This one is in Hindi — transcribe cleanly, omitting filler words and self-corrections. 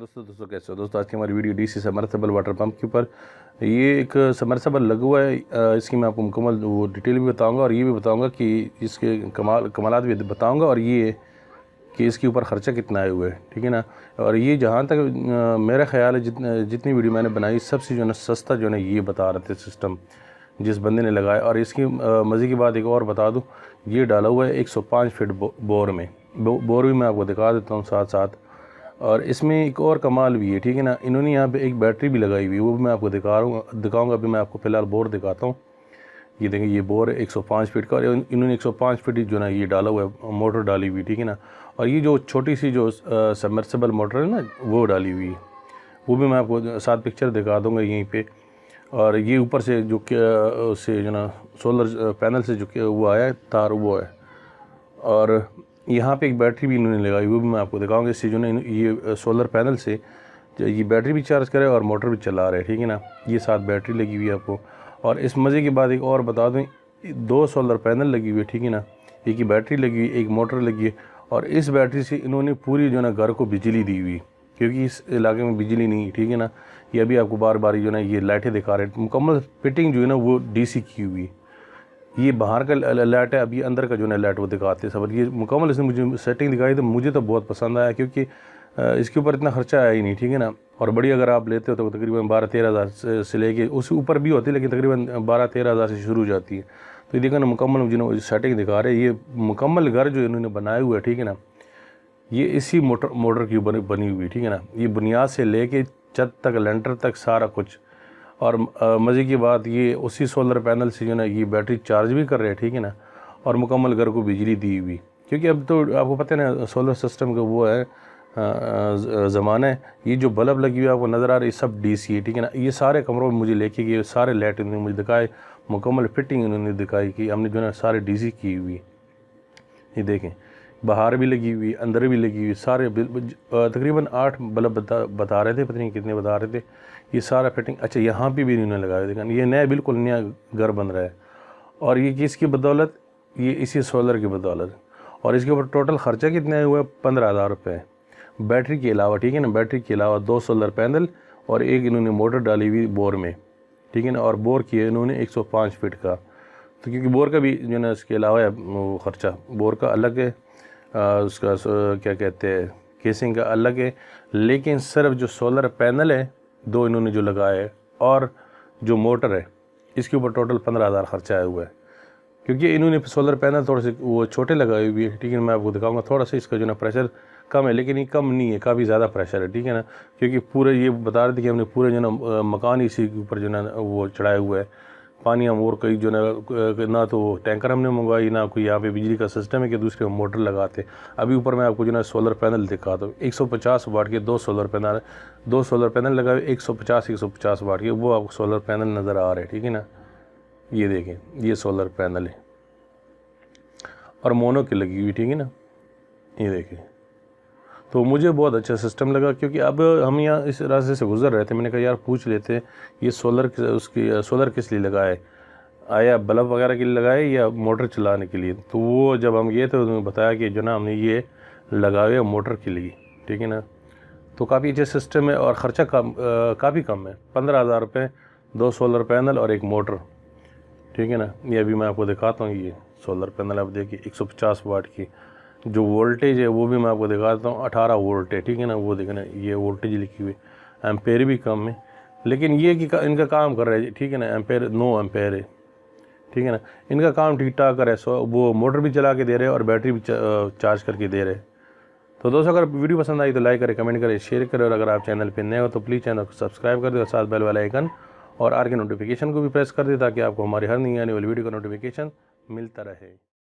दोस्तों कैसे हो दोस्तों। आज की हमारी video DC submersible water pump के ऊपर। ये एक सबमर्सिबल लगा हुआ है। इसकी मैं आपको मुकम्मल वो डिटेल भी बताऊंगा और ये भी बताऊंगा कि इसके कमालात भी बताऊंगा और ये कि इसके ऊपर ख़र्चा कितना आया हुआ है, ठीक है ना। और ये जहाँ तक मेरा ख्याल है जितनी वीडियो मैंने बनाई सबसे जो है सस्ता जो है ये बता रहे थे सिस्टम जिस बंदे ने लगाया। और इसकी मज़े की बात एक और बता दूँ, ये डाला हुआ है 105 फीट बोर में। बोर भी मैं आपको दिखा देता हूँ साथ साथ। और इसमें एक और कमाल भी है, ठीक है ना। इन्होंने यहाँ पे एक बैटरी भी लगाई हुई है, वो भी मैं आपको दिखाऊंगा। अभी मैं आपको फ़िलहाल बोर दिखाता हूँ। ये देखें, ये बोर है 105 फीट का और इन्होंने 105 फीट जो ना ये डाला हुआ है, मोटर डाली हुई, ठीक है ना। और ये जो छोटी सी जो सबमर्सिबल मोटर है ना वो डाली हुई है, वो भी मैं आपको साथ पिक्चर दिखा दूँगा यहीं पर। और ये ऊपर से जो उससे जो ना सोलर पैनल से जो वो आया है तार वो है। और यहाँ पे एक बैटरी भी इन्होंने लगाई, वो भी मैं आपको दिखाऊंगा। इससे जो है ये सोलर पैनल से ये बैटरी भी चार्ज करे और मोटर भी चला रहे, ठीक है ना। ये साथ बैटरी लगी हुई है आपको। और इस मज़े की बात एक और बता दूँ, 2 सोलर पैनल लगी हुई है, ठीक है ना। एक ही बैटरी लगी हुई, एक मोटर लगी है। और इस बैटरी से इन्होंने पूरी जो है ना घर को बिजली दी हुई, क्योंकि इस इलाके में बिजली नहीं है, ठीक है ना। ये अभी आपको बार बार जो है ना ये लाइटें दिखा रहे हैं। मुकम्मल फिटिंग जो है ना वो डीसी की हुई। ये बाहर का लाइट है, अभी अंदर का जो है लाइट वो दिखाते हैं सब। ये मुकम्मल इसने मुझे सेटिंग दिखाई तो मुझे तो बहुत पसंद आया, क्योंकि इसके ऊपर इतना खर्चा आया ही नहीं, ठीक है ना। और बड़ी अगर आप लेते हो तो तकरीबन 12-13 हज़ार से लेके उससे ऊपर भी होती है, लेकिन तकरीबन 12-13 हज़ार से शुरू हो जाती है। तो ये देखो ना मुकम्मल जिन्होंने सेटिंग दिखा रहे हैं, ये मुकम्मल घर जो इन्होंने बनाया हुआ है, ठीक है ना। ये इसी मोटर की बनी हुई, ठीक है ना। ये बुनियाद से लेके छत तक लेंटर तक सारा कुछ। और मज़े की बात ये उसी सोलर पैनल से जो ना ये बैटरी चार्ज भी कर रहे हैं, ठीक है ना। और मुकम्मल घर को बिजली दी हुई, क्योंकि अब तो आपको पता है ना सोलर सिस्टम का वो है ज़माना है। ये जो बल्ब लगी हुई है आपको नज़र आ रही है सब डीसी है, ठीक है ना। ये सारे कमरों में मुझे लेके गए, सारे लाइट इन्होंने मुझे दिखाए, मुकम्मल फिटिंग इन्होंने दिखाई कि हमने जो है सारे डीसी की हुई। ये देखें, बाहर भी लगी हुई, अंदर भी लगी हुई, सारे तकरीबन 8 बल्ब बता रहे थे, पता नहीं कितने बता रहे थे। ये सारा फिटिंग अच्छा यहाँ पे भी इन्होंने लगाया, देखा ये नया बिल्कुल नया घर बन रहा है। और ये किसकी बदौलत, ये इसी सोलर की बदौलत। और इसके ऊपर टोटल ख़र्चा कितने हुआ है, 15,000 रुपये बैटरी के अलावा, ठीक है ना। बैटरी के अलावा 2 सोलर पैनल और एक इन्होंने मोटर डाली हुई बोर में, ठीक है ना। और बोर किए इन्होंने 105 फीट का। तो क्योंकि बोर का भी जो है ना इसके अलावा है वो ख़र्चा, बोर का अलग है, उसका क्या कहते हैं केसिंग का अलग है। लेकिन सिर्फ जो सोलर पैनल है 2 इन्होंने जो लगाए है और जो मोटर है इसके ऊपर टोटल 15,000 खर्चा आया हुआ है। क्योंकि इन्होंने सोलर पैनल थोड़े से वो छोटे लगाए हुए हैं, ठीक है। मैं आपको दिखाऊंगा थोड़ा सा इसका जो ना प्रेशर कम है, लेकिन ये कम नहीं है, काफ़ी ज़्यादा प्रेशर है, ठीक है ना। क्योंकि पूरे ये बता रहे थे कि हमने पूरे जो ना मकान इसी के ऊपर जो ना वो चढ़ाया हुआ है। पानी हम और कहीं जो ना तो टैंकर हमने मंगवाई, ना कोई यहाँ पे बिजली का सिस्टम है कि दूसरे मोटर लगाते। अभी ऊपर मैं आपको जो ना सोलर पैनल दिखाता हूँ, 150 वाट के 2 सोलर पैनल लगाए, 150 वाट के वो आपको सोलर पैनल नज़र आ रहे हैं, ठीक है ना। ये देखें, ये सोलर पैनल है और मोनो की लगी हुई, ठीक है ना। ये देखें, तो मुझे बहुत अच्छा सिस्टम लगा, क्योंकि अब हम यहाँ इस रास्ते से गुजर रहे थे। मैंने कहा यार पूछ लेते हैं ये सोलर किस लिए लगाए, आया बल्ब वगैरह के लिए लगाए या मोटर चलाने के लिए। तो वो जब हम गए तो उन्होंने बताया कि जो ना हमने ये लगाए मोटर के लिए, ठीक है ना। तो काफ़ी अच्छा सिस्टम है और ख़र्चा काफ़ी कम है, 15,000 रुपये 2 सोलर पैनल और एक मोटर, ठीक है ना। ये अभी मैं आपको दिखाता हूँ, ये सोलर पैनल आप देखिए 150 वाट की। जो वोल्टेज है वो भी मैं आपको दिखाता हूँ, 18 वोल्ट है, ठीक है ना। वो देखना ये वोल्टेज लिखी हुई, एम्पेयर भी कम है, लेकिन ये कि इनका काम कर रहा है, ठीक है ना। एम्पेयर 9 एम्पेयर है, ठीक है ना। इनका काम ठीक ठाक कर रहा है। वो मोटर भी चला के दे रहे हैं और बैटरी भी चार्ज करके दे रहे हैं। तो दोस्तों अगर वीडियो पसंद आई तो लाइक करें, कमेंट करें, शेयर करें। और अगर आप चैनल पर नए हो तो प्लीज़ चैनल को सब्सक्राइब कर दें और साथ बेल वाला आइकन और आर के नोटिफिकेशन को भी प्रेस कर दें, ताकि आपको हमारी हर नई आने वाली वीडियो का नोटिफिकेशन मिलता रहे।